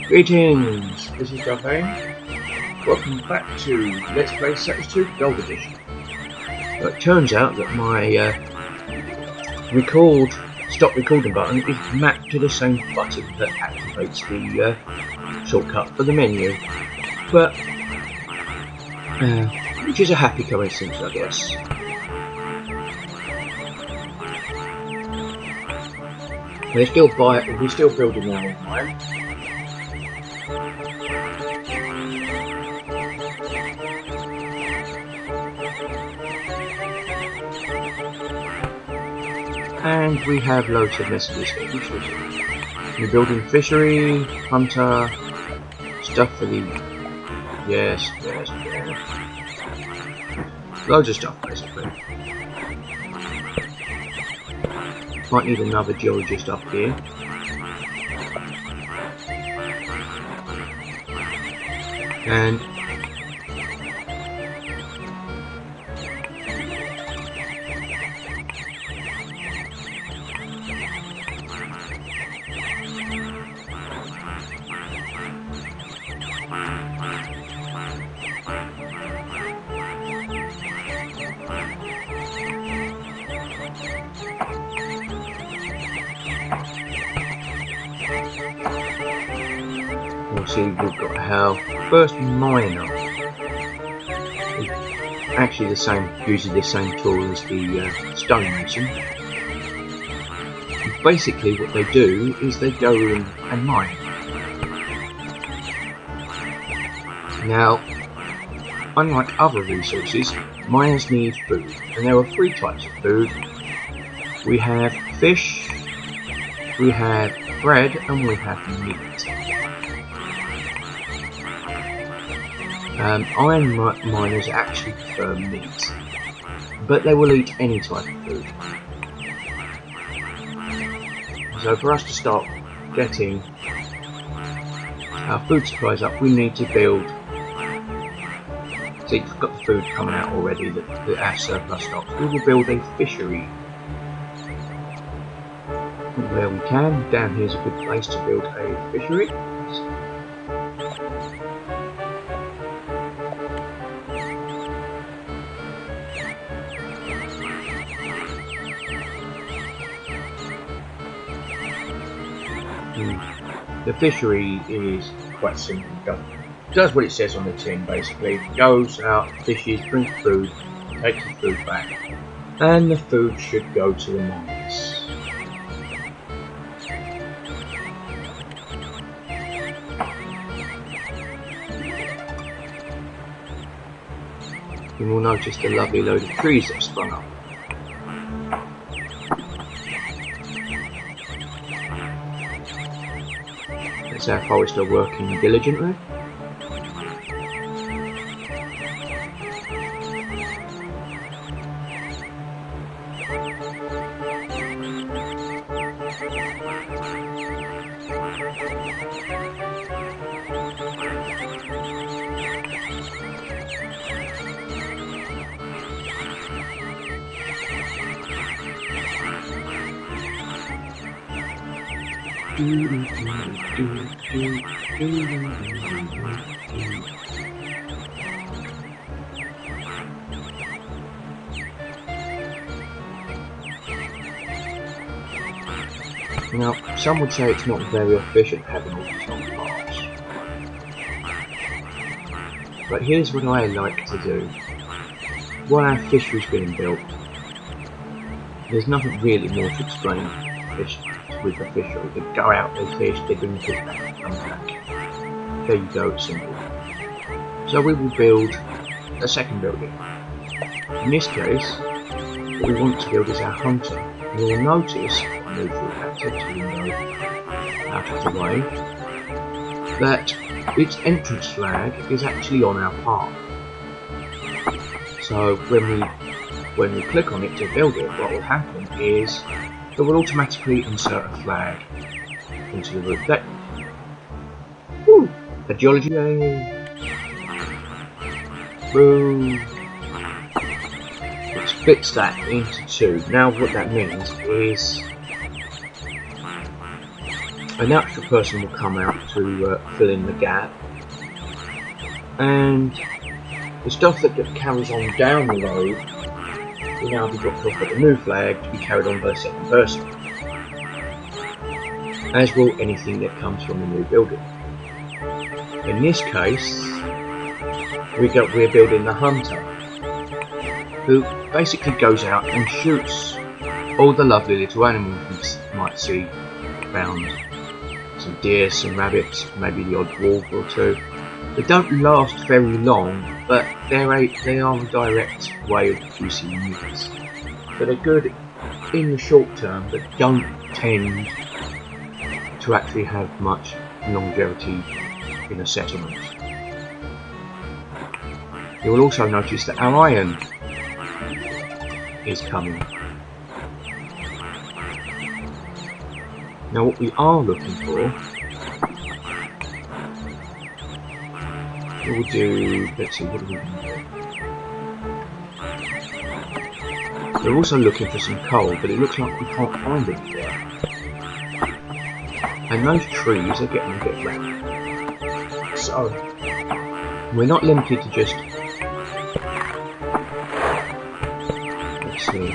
Greetings, this is Duffane. Welcome back to Let's Play Sector 2 Gold Edition. It turns out that my stop recording button is mapped to the same button that activates the shortcut for the menu. But, which is a happy coincidence, I guess. We're still building our online. And we have loads of messages here. We're building fishery, hunter, stuff for the... Yes. Loads of stuff, basically. Might need another geologist up here. And... we'll see, we've got our first miner. Actually uses the same tool as the stonemason. Basically what they do is they go in and mine. Now, unlike other resources, miners need food, and there are three types of food. We have fish, we have bread, and we have meat. Iron miners actually prefer meat, but they will eat any type of food. So for us to start getting our food supplies up, we need to build... See, we've got the food coming out already, our surplus stocks. We will build a fishery where we can. Down here's a good place to build a fishery. The fishery is quite simple. Does what it says on the tin, basically. Goes out, fishes, brings food, takes the food back, and the food should go to the miners. You will notice the lovely load of trees that have sprung up. That's our forester working diligently. Now, some would say it's not very efficient having all these long parts. But here's what I like to do. While our fishery's being built, there's nothing really more to explain with the fishery. They go out, they fish, they bring the fish back, come back. There you go, it's simple. So we will build a second building. In this case, what we want to build is our hunter. You will notice, I move through that text window out of the way, that its entrance flag is actually on our path. So when we click on it to build it, what will happen is it will automatically insert a flag into the roof deck. Woo! A geology boom! It splits that into two. Now what that means is an extra person will come out to fill in the gap, and the stuff that carries on down the road will now be dropped off at the new flag to be carried on by the second person, as will anything that comes from the new building. In this case, we're building the hunter, who basically goes out and shoots all the lovely little animals you might see around. Some deer, some rabbits, maybe the odd wolf or two. They don't last very long, but they are a direct way of producing meat. So they're good in the short term, but don't tend to actually have much longevity in a settlement. You will also notice that our iron is coming. Now what we are looking for, we'll do, let's see, what are we going to do? We're also looking for some coal, but it looks like we can't find it there. And those trees are getting a bit round. So, we're not limited to just, let's see.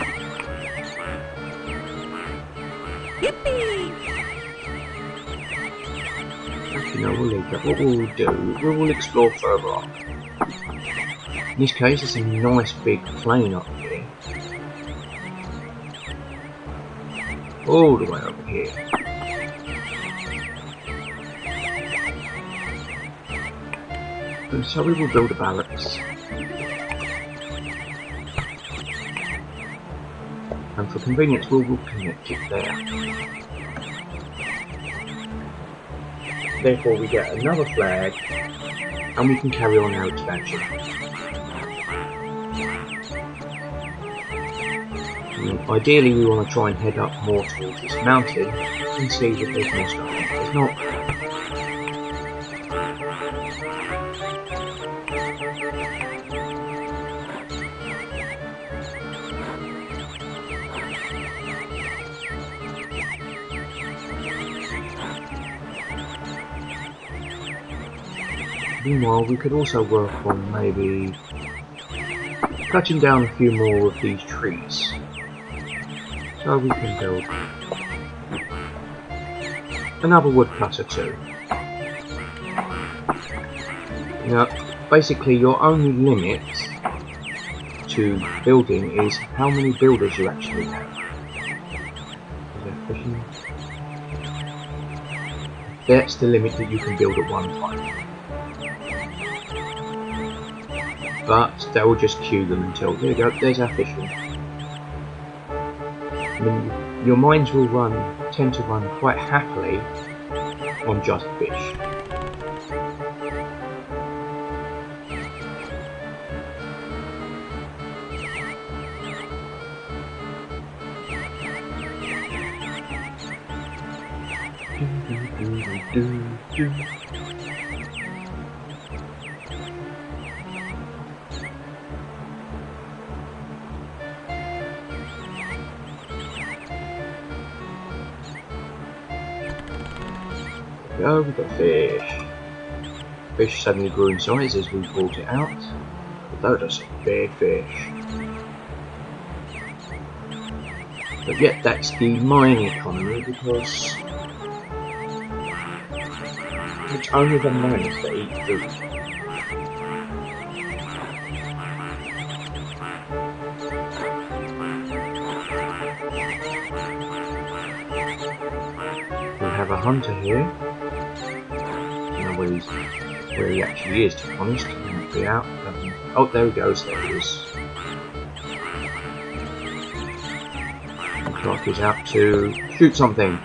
No, we'll leave that. What we'll do, we will explore further on. In this case, it's a nice big plain up here. All the way over here. And so we will build a barracks. And for convenience, we will connect it there. Therefore we get another flag and we can carry on our expansion. Ideally we want to try and head up more towards this mountain and see if there's more stuff. There's not. Meanwhile, we could also work on maybe cutting down a few more of these trees, so we can build another woodcutter too. Now, basically your only limit to building is how many builders you actually have. Is there fishing? That's the limit that you can build at one time. But they will just queue them until, there we go, there's our fishing. I mean, your mines will tend to run quite happily on just fish. Oh, we've got fish. Fish suddenly grew in size as we brought it out. Although that's a big fish. But yet that's the mining economy because it's only the miners that eat food. We have a hunter here. Where he actually is, to be honest. He won't be out. Oh, there he goes, there he is. Looks like he's out to shoot something.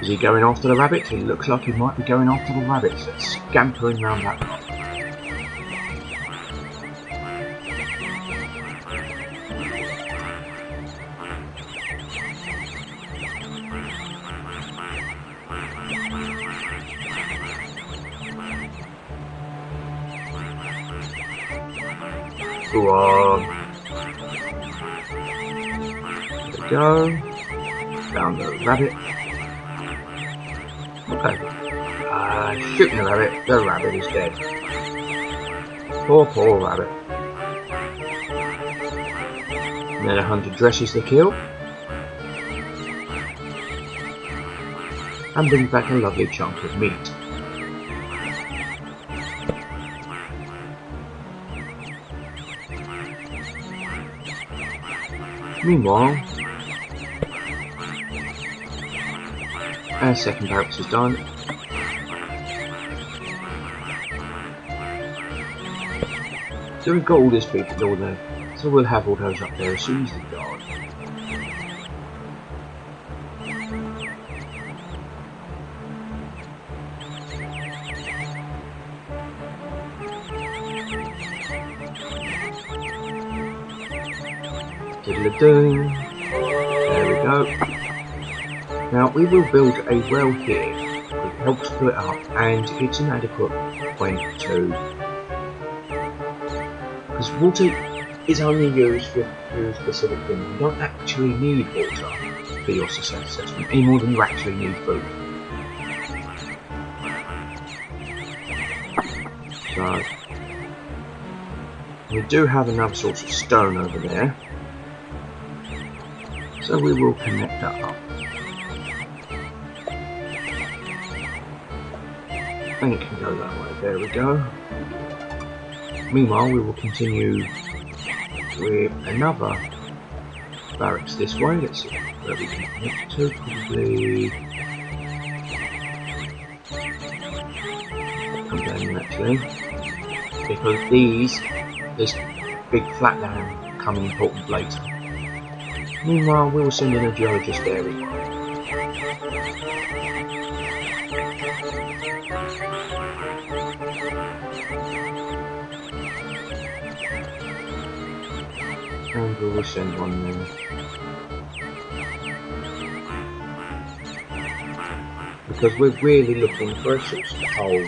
Is he going after the rabbits? It looks like he might be going after the rabbits. That's scampering around that rock. Go on. go. Found the rabbit. Okay. Shooting the rabbit is dead. Poor rabbit. And then the hunter dresses the kill. And brings back a lovely chunk of meat. Meanwhile, our second barracks is done. So we've got all this food all there, so we'll have all those up there as soon as they're gone. Diddle-a-doo. There we go. Now we will build a well here. It helps fill it up, and it's an adequate point to, because water is only used for specific things. You don't actually need water for your success assessment any more than you actually need food. So we do have another source of stone over there. So we will connect that up. And it can go that way. There we go. Meanwhile, we will continue with another barracks this way. Let's see where we can connect to. Probably come down here actually, because this big flat land come important later. Meanwhile, we will send in a geologist there as well. And we will send one there. Because we're really looking for a source of coal.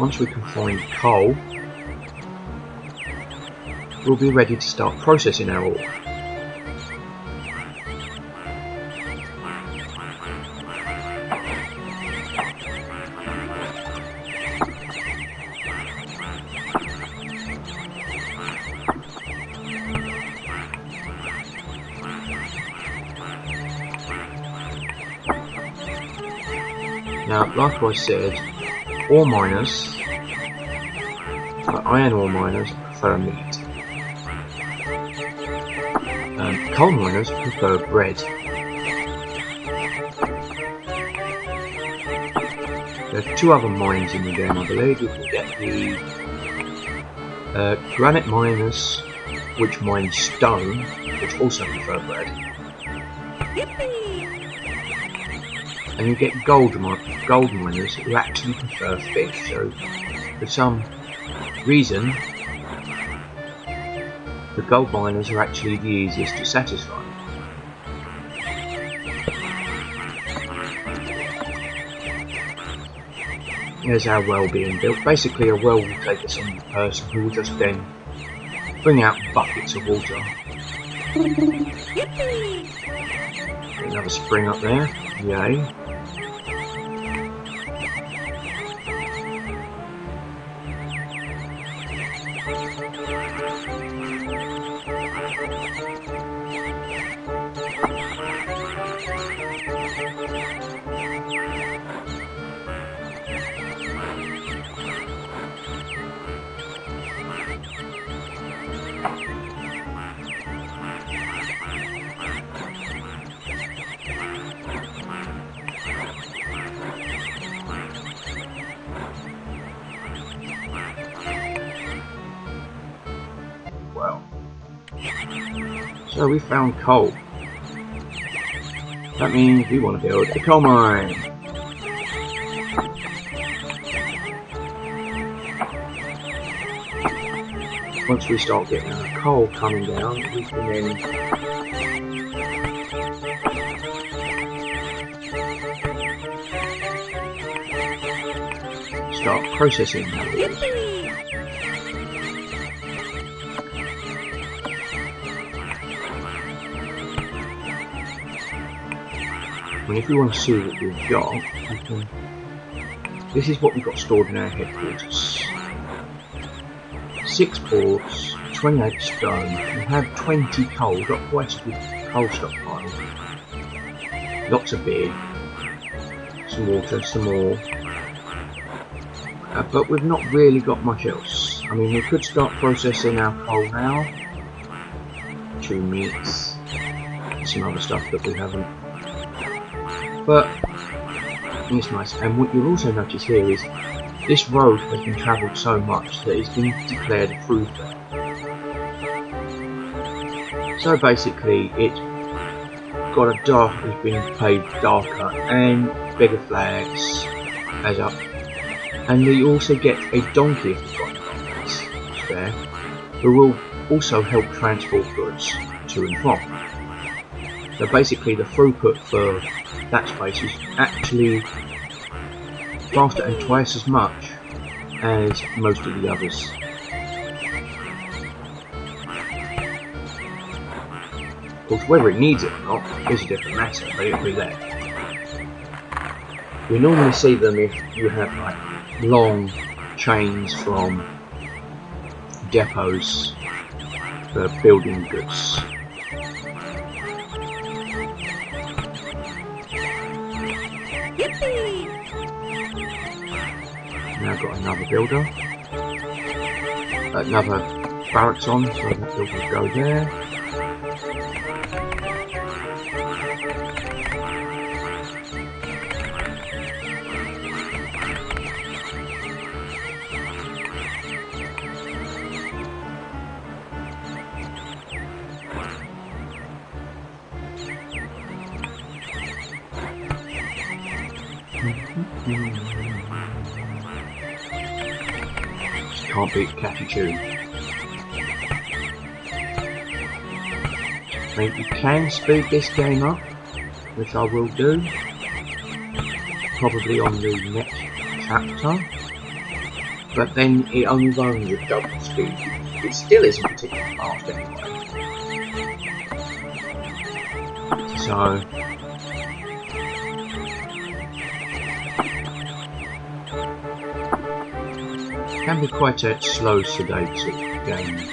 Once we can find coal, we'll be ready to start processing our ore. Now, like I said, ore miners, iron ore miners prefer meat. Coal miners prefer bread. There are two other mines in the game, I believe. You can get the granite miners, which mine stone, which also prefer bread. And you get gold miners who actually prefer fish. So, for some reason, the gold miners are actually the easiest to satisfy. There's our well being built. Basically, a well will take a single person who will just then bring out buckets of water. Another spring up there. Yay. So we found coal. That means we want to build a coal mine. Once we start getting our coal coming down, we can then start processing that. And if you want to see what we've got, this is what we've got stored in our headquarters. 6 boards, 28 stone, we have 20 coal, got quite a good coal stockpile. Lots of beer, some water, some more. But we've not really got much else. I mean, we could start processing our coal now. 2 meats, some other stuff that we haven't. But it's nice. And what you'll also notice here is this road has been travelled so much that it's been declared a thoroughfare. So basically, it's got a dark, has been paved darker, and bigger flags as up. And we also get a donkey if we've got donkeys there, who will also help transport goods to and from. So basically, the throughput for that space is actually faster and twice as much as most of the others. Of course, whether it needs it or not is a different matter, but it'll be there. You normally see them if you have like long chains from depots for building goods. Now I've got another builder, another barracks on, so that builder will go there. Can't beat Catchy Tune. I mean, you can speed this game up, which I will do, probably on the next chapter, but then it only runs with double speed. It still isn't particularly fast anyway. So can be quite a slow, sedated games.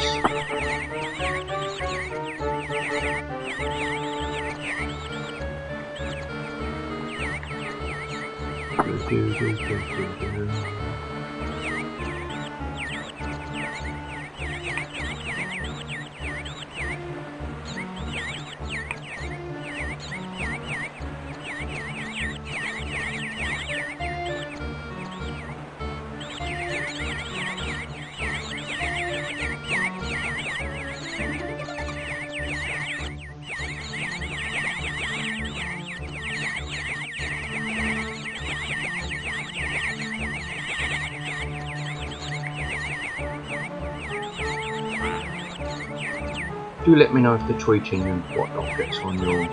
Do let me know if the tweeting and whatnot gets on your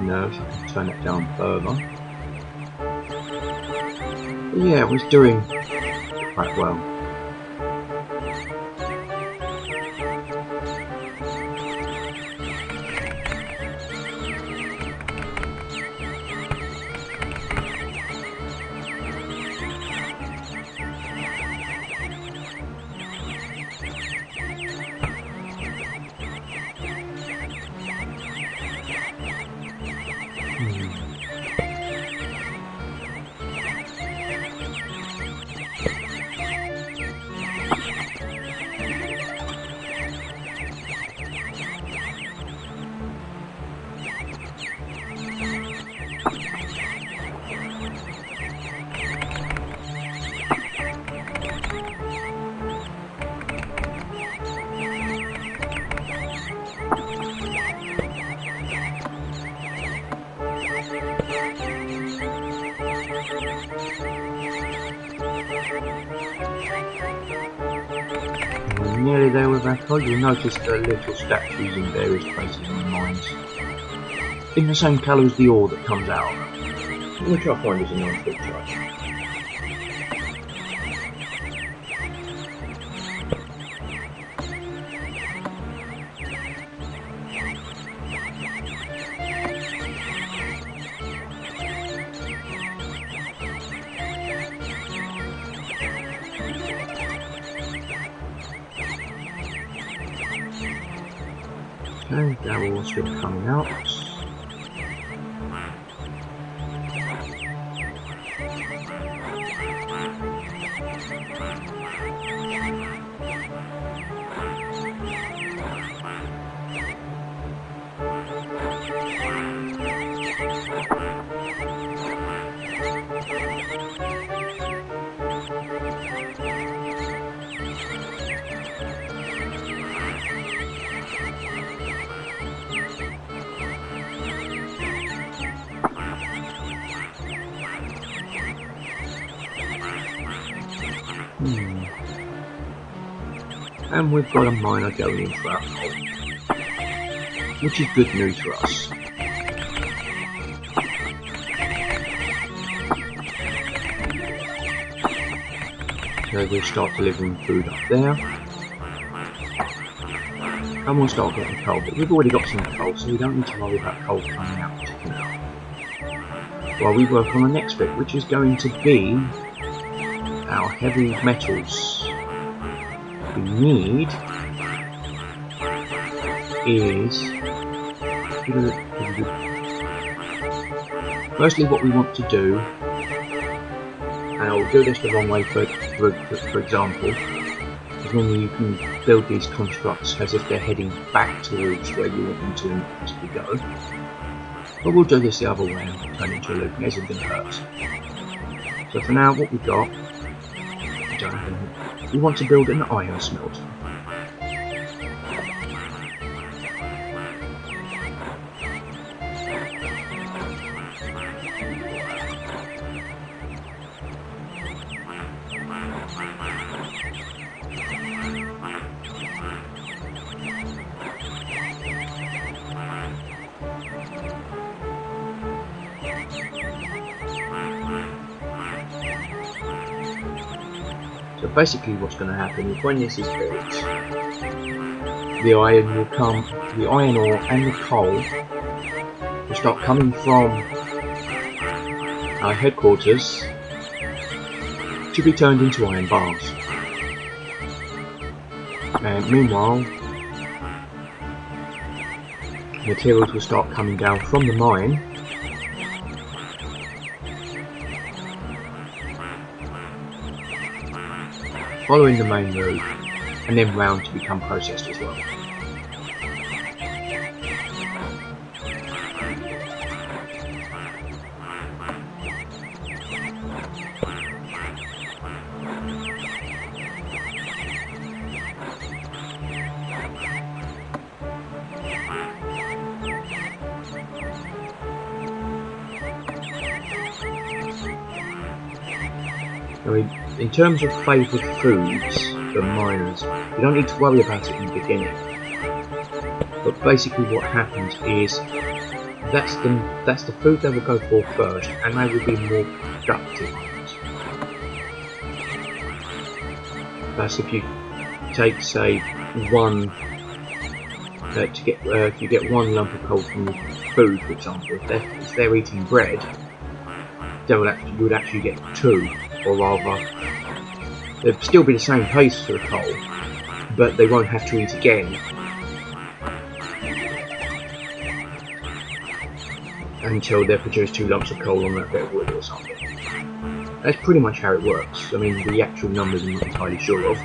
nerves. I can turn it down further. But yeah, it was doing quite well. Nearly there with Echo, you'll notice the little statues in various places on the mines. In the same colour as the ore that comes out, which I find is a nice big touch. Okay, gravel still coming out. And we've got a miner going in for our coal, which is good news for us. So we'll start delivering food up there, and we'll start getting coal, but we've already got some coal, so we don't need to worry about coal coming out particularly. While we work on the next bit, which is going to be our heavy metals. We need is firstly what we want to do, and I'll do this the wrong way for example, is when you can build these constructs as if they're heading back towards where you want them to go. But we'll do this the other way and turn it into a loop, and it isn't going to hurt. So for now, what we've got, we want to build an iron smelter. So basically what's going to happen is when this is built, the iron will come, the iron ore and the coal will start coming from our headquarters to be turned into iron bars. And meanwhile, materials will start coming down from the mine following the main route, and then round to become processed as well. In terms of favoured foods for miners, you don't need to worry about it in the beginning. But basically what happens is that's the food they will go for first, and they will be more productive on it. That's if you take, say, if you get one lump of coal from the food, for example, if they're eating bread, you would actually get two, or rather, there'd still be the same pace for the coal, but they won't have to eat again until they've produced 2 lumps of coal on that bit of wood or something. That's pretty much how it works. I mean, the actual numbers I'm not entirely sure of.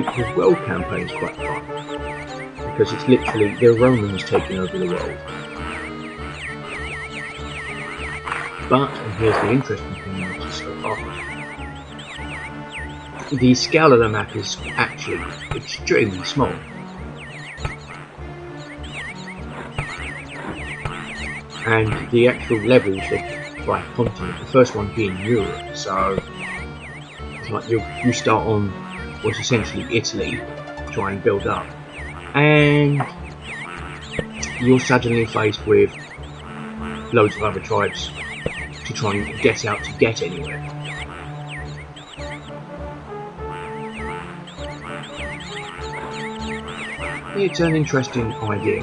think the world campaign is quite fun because it's literally the Romans taking over the world. But, and here's the interesting thing I noticed so far, the scale of the map is actually extremely small. And the actual levels by continent, the first one being Europe, so it's like you start on what's essentially Italy, try and build up, and you're suddenly faced with loads of other tribes to try and get out to get anywhere. It's an interesting idea.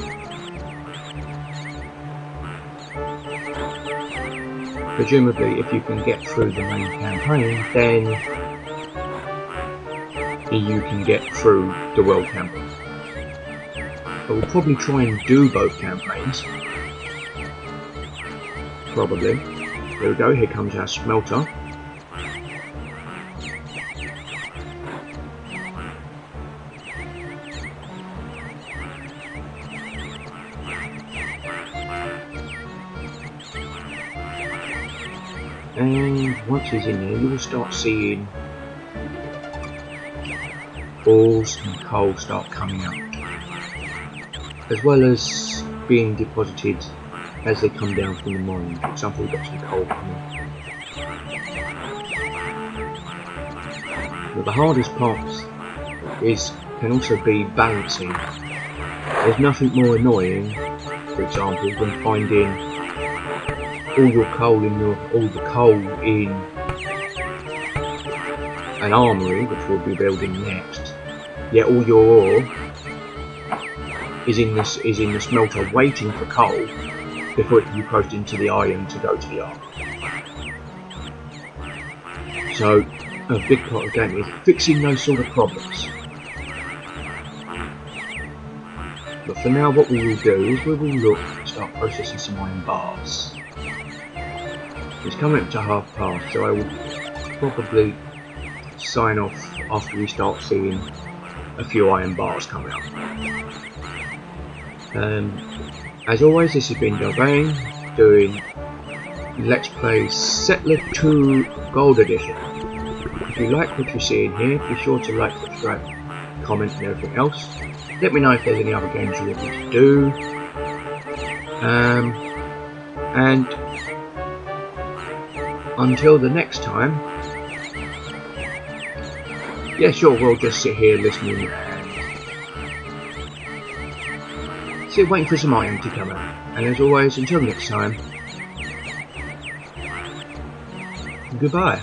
Presumably, if you can get through the main campaign, then you can get through the world campaign. I will probably try and do both campaigns. Probably. There we go, here comes our smelter. And once he's in there, you will start seeing ores and coal start coming out, as well as being deposited as they come down from the mine. For example, we've got some coal coming. But the hardest part can also be balancing. There's nothing more annoying, for example, than finding all the coal in an armory, which we'll be building next. Yet all your ore is in the smelter waiting for coal before it can be processed into the iron to go to the armory. So a big part of the game is fixing those sort of problems. But for now, what we will do is we will look to start processing some iron bars. It's coming up to past, so I will probably sign off after we start seeing a few iron bars coming up. As always, this has been Delvain doing Let's Play Settler 2 Gold Edition. If you like what you're seeing here, be sure to like, subscribe, comment and everything else. Let me know if there's any other games you want me to do. And until the next time, yeah, sure, we'll just sit here listening and sit waiting for some iron to come out. And as always, until next time, goodbye.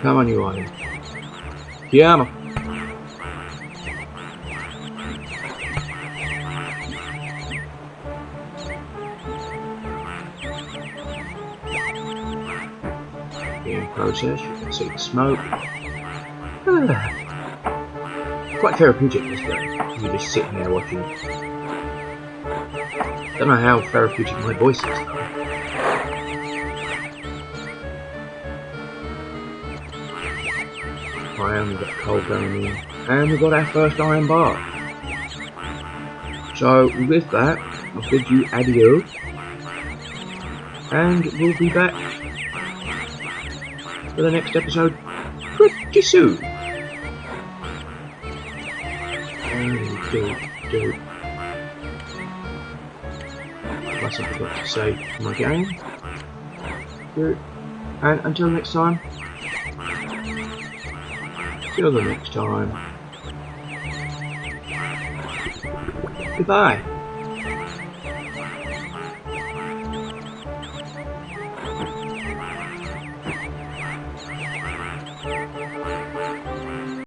Come on, you iron. Chiama. Being processed, you can see the smoke. Quite therapeutic this game. You're just sitting there watching. Don't know how therapeutic my voice is though. We've got coal going in, and we've got our first iron bar. So with that, I'll bid you adieu, and we'll be back for the next episode pretty soon. Plus I forgot to save my game. And until next time. Till the next time. Goodbye.